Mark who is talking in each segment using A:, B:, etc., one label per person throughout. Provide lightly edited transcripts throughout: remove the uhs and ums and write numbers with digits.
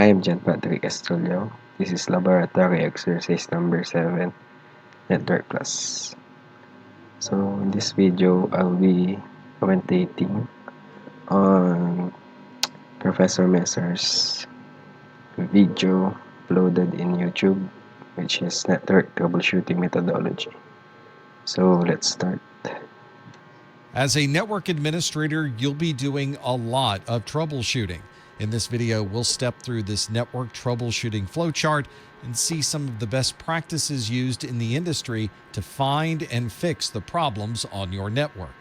A: I am John Patrick Estrello. This is laboratory exercise number 7, Network Plus. So in this video, I'll be commentating on Professor Messer's video uploaded in YouTube, which is Network Troubleshooting Methodology. So let's start.
B: As a network administrator, you'll be doing a lot of troubleshooting. In this video, we'll step through this network troubleshooting flowchart and see some of the best practices used in the industry to find and fix the problems on your network.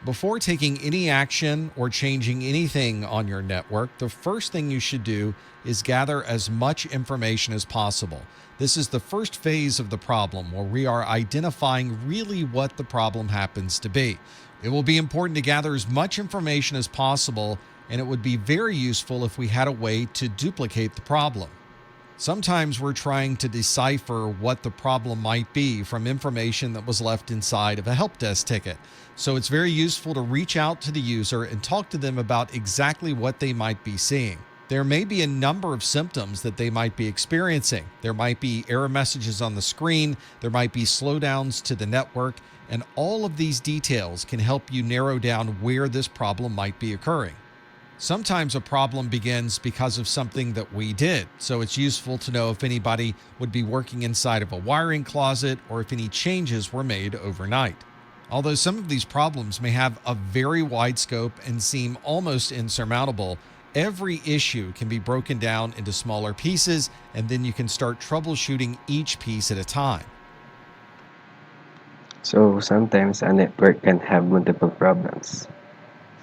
B: Before taking any action or changing anything on your network, the first thing you should do is gather as much information as possible. This is the first phase of the problem, where we are identifying really what the problem happens to be. It will be important to gather as much information as possible, and it would be very useful if we had a way to duplicate the problem. Sometimes we're trying to decipher what the problem might be from information that was left inside of a help desk ticket. So it's very useful to reach out to the user and talk to them about exactly what they might be seeing. There may be a number of symptoms that they might be experiencing. There might be error messages on the screen, there might be slowdowns to the network, and all of these details can help you narrow down where this problem might be occurring. Sometimes a problem begins because of something that we did, so it's useful to know if anybody would be working inside of a wiring closet or if any changes were made overnight. Although some of these problems may have a very wide scope and seem almost insurmountable, every issue can be broken down into smaller pieces, and then you can start troubleshooting each piece at a time.
A: So sometimes a network can have multiple problems.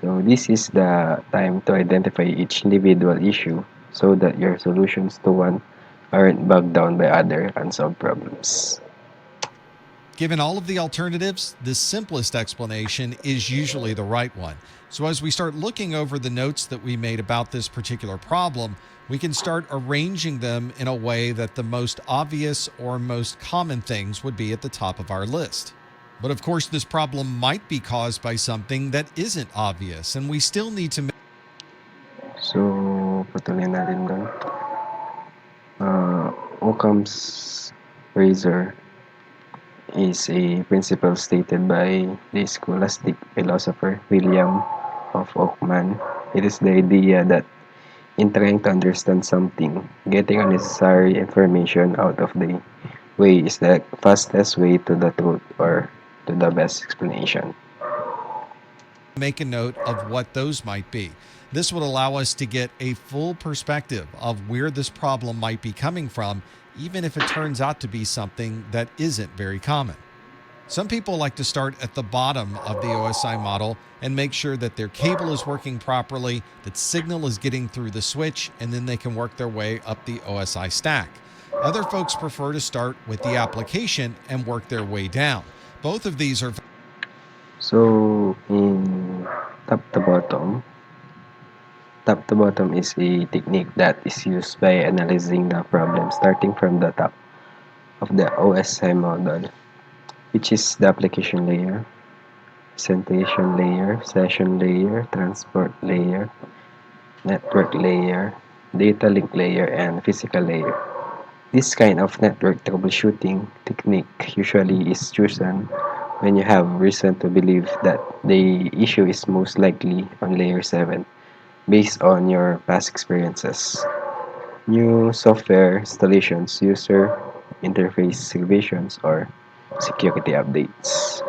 A: So this is the time to identify each individual issue so that your solutions to one aren't bogged down by other unsolved problems.
B: Given all of the alternatives, the simplest explanation is usually the right one. So as we start looking over the notes that we made about this particular problem, we can start arranging them in a way that the most obvious or most common things would be at the top of our list. But of course, this problem might be caused by something that isn't obvious, and we still need to
A: So, patuloy natin doon. Occam's razor is a principle stated by the scholastic philosopher William of Ockham. It is the idea that in trying to understand something, getting unnecessary information out of the way is the fastest way to the truth or to the best explanation.
B: make a note of what those might be. This would allow us to get a full perspective of where this problem might be coming from, even if it turns out to be something that isn't very common. Some people like to start at the bottom of the OSI model and make sure that their cable is working properly, that signal is getting through the switch, and then they can work their way up the OSI stack. Other folks prefer to start with the application and work their way down. Both of these are
A: So, in top to bottom is a technique that is used by analyzing the problem starting from the top of the OSI model, which is the application layer, presentation layer, session layer, transport layer, network layer, data link layer, and physical layer. This kind of network troubleshooting technique usually is chosen when you have reason to believe that the issue is most likely on layer 7 based on your past experiences. New software installations, user interface revisions, or security updates.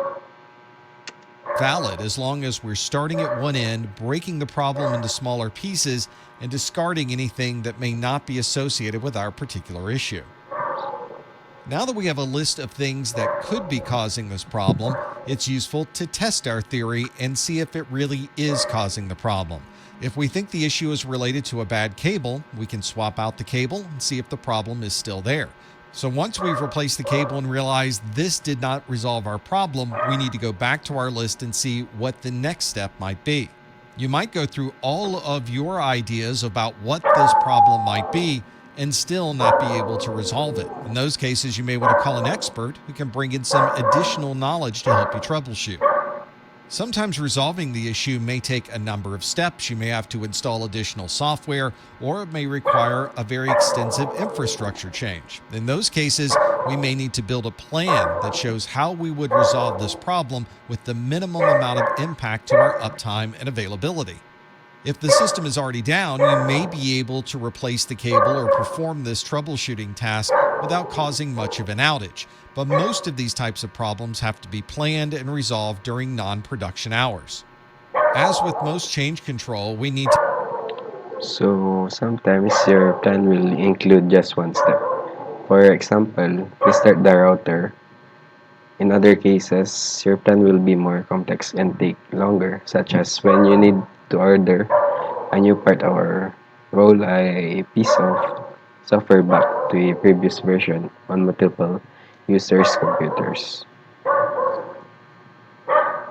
B: valid as long as we're starting at one end, breaking the problem into smaller pieces, and discarding anything that may not be associated with our particular issue. Now that we have a list of things that could be causing this problem, it's useful to test our theory and see if it really is causing the problem. If we think the issue is related to a bad cable, we can swap out the cable and see if the problem is still there. So once we've replaced the cable and realized this did not resolve our problem, we need to go back to our list and see what the next step might be. You might go through all of your ideas about what this problem might be and still not be able to resolve it. In those cases, you may want to call an expert who can bring in some additional knowledge to help you troubleshoot. Sometimes resolving the issue may take a number of steps. You may have to install additional software, or it may require a very extensive infrastructure change. In those cases, we may need to build a plan that shows how we would resolve this problem with the minimum amount of impact to our uptime and availability. If the system is already down, you may be able to replace the cable or perform this troubleshooting task without causing much of an outage. But most of these types of problems have to be planned and resolved during non-production hours. As with most change control, we need to...
A: So sometimes your plan will include just one step. For example, restart the router. In other cases, your plan will be more complex and take longer, such as when you need to order a new part or roll a piece of software back to a previous version on multiple users' computers.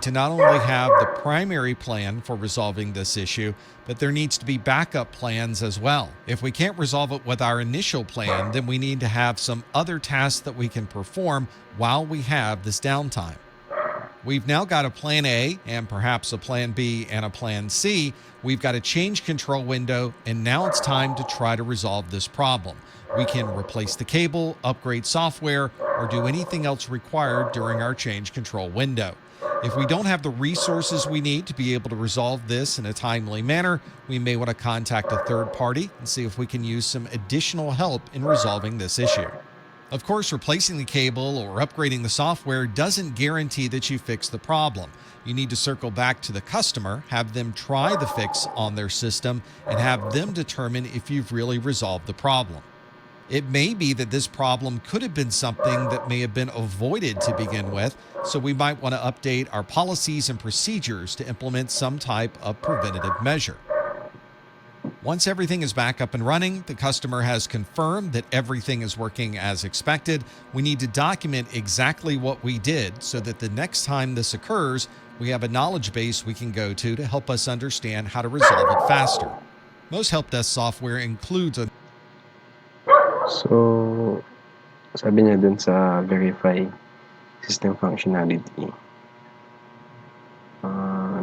B: To not only have the primary plan for resolving this issue, but there needs to be backup plans as well. If we can't resolve it with our initial plan, then we need to have some other tasks that we can perform while we have this downtime. We've now got a plan A and perhaps a plan B and a plan C. We've got a change control window, and now it's time to try to resolve this problem. We can replace the cable, upgrade software, or do anything else required during our change control window. If we don't have the resources we need to be able to resolve this in a timely manner, we may want to contact a third party and see if we can use some additional help in resolving this issue. Of course, replacing the cable or upgrading the software doesn't guarantee that you fix the problem. You need to circle back to the customer, have them try the fix on their system, and have them determine if you've really resolved the problem. It may be that this problem could have been something that may have been avoided to begin with, so we might want to update our policies and procedures to implement some type of preventative measure. Once everything is back up and running, the customer has confirmed that everything is working as expected. We need to document exactly what we did so that the next time this occurs, we have a knowledge base we can go to help us understand how to resolve it faster. Most help desk software includes a...
A: So, sabi niya dun sa verify system functionality,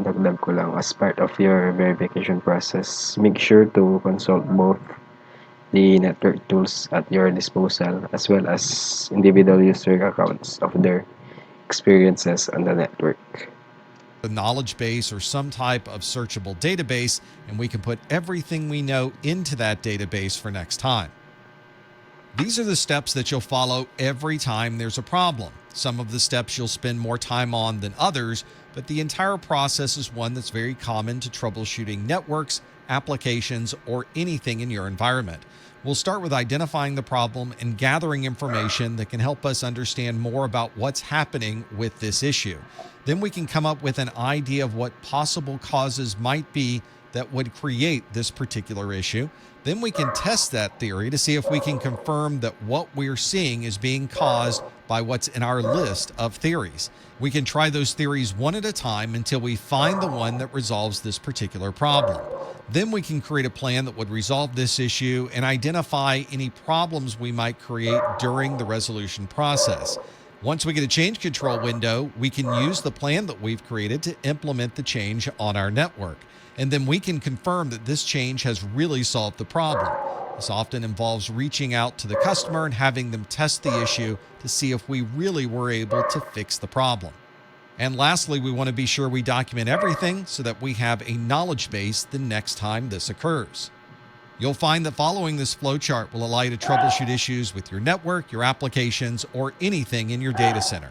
A: dagdag ko lang, as part of your verification process, make sure to consult both the network tools at your disposal as well as individual user accounts of their experiences on the network.
B: A knowledge base or some type of searchable database, and we can put everything we know into that database for next time. These are the steps that you'll follow every time there's a problem. Some of the steps you'll spend more time on than others, but the entire process is one that's very common to troubleshooting networks, applications, or anything in your environment. We'll start with identifying the problem and gathering information that can help us understand more about what's happening with this issue. Then we can come up with an idea of what possible causes might be that would create this particular issue. Then we can test that theory to see if we can confirm that what we're seeing is being caused by what's in our list of theories. We can try those theories one at a time until we find the one that resolves this particular problem. Then we can create a plan that would resolve this issue and identify any problems we might create during the resolution process. Once we get a change control window, we can use the plan that we've created to implement the change on our network. And then we can confirm that this change has really solved the problem. This often involves reaching out to the customer and having them test the issue to see if we really were able to fix the problem. And lastly, we want to be sure we document everything so that we have a knowledge base the next time this occurs. You'll find that following this flowchart will allow you to troubleshoot issues with your network, your applications, or anything in your data center.